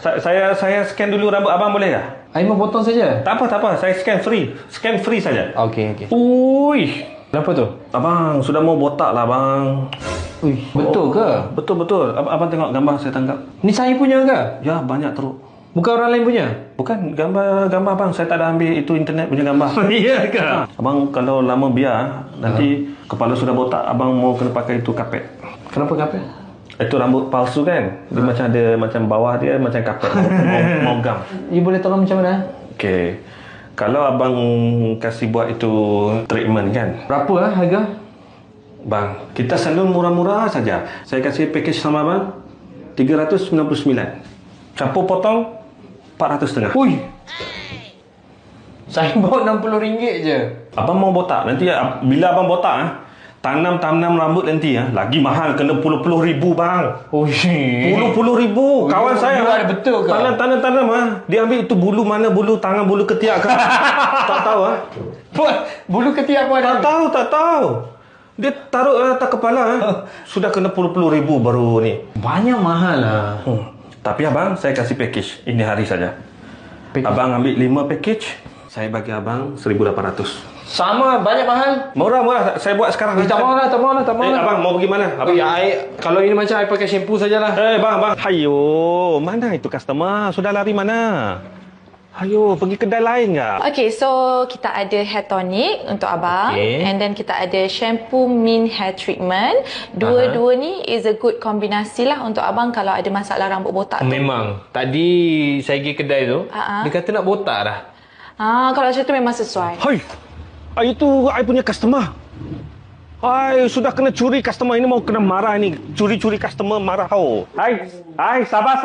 Saya scan dulu rambut abang boleh tak? Aimah potong saja. Tak apa. Saya scan free. Scan free saja. Okey. Ui. Kenapa tu? Abang, sudah mau botak lah abang. Ui, betul ke? Betul. Abang tengok gambar saya tangkap. Ni saya punya ke? Ya, banyak teruk. Bukan orang lain punya? Bukan, gambar abang. Saya tak ada ambil itu internet punya gambar. Ya ke? Abang kalau lama biar, nanti kepala sudah botak, abang mau kena pakai itu kapet. Kenapa kapet? Itu rambut palsu kan? Dia macam ada, macam bawah dia macam kapet. Mau gam. You boleh tolong macam mana? Okey. Kalau abang kasih buat itu treatment kan? Berapa harga? Bang, kita selalu murah-murah saja. Saya kasih package sama abang 399. Campur potong 400 setengah. Ui. Saya bawa RM60 je. Abang mau botak nanti bila abang botak tanam rambut nanti lagi mahal, kena puluh ribu bang. Ui. Puluh ribu. Kawan saya ada betul ke? tanam dia ambil itu bulu mana, bulu tangan, bulu ketiak kan. Tak tahu Bulu ketiak pun ada. Tak tahu. Dia taruh atas kepala sudah kena puluh ribu baru ni. Banyak mahal lah. Tapi abang, saya kasih package ini hari saja. Abang ambil 5 package, saya bagi abang 1,800. Sama, banyak mahal. Murah. Saya buat sekarang. Tak mau lah. Abang mau pergi mana? Abang. Kalau ini macam I pakai shampoo sajalah. Bang. Hayo, mana itu customer? Sudah lari mana? Hayo, pergi kedai lain tak? Okay, so kita ada hair tonic untuk abang. Okay. And then kita ada shampoo mint hair treatment. Dua-dua ni is a good kombinasi lah untuk abang kalau ada masalah rambut botak tu. Memang. Tadi saya pergi kedai tu, dia kata nak botak dah. Kalau macam tu memang sesuai. Hai, itu I punya customer. Hai, sudah kena curi customer ini, mau kena marah ini. Curi-curi customer marah. Hai, sabar.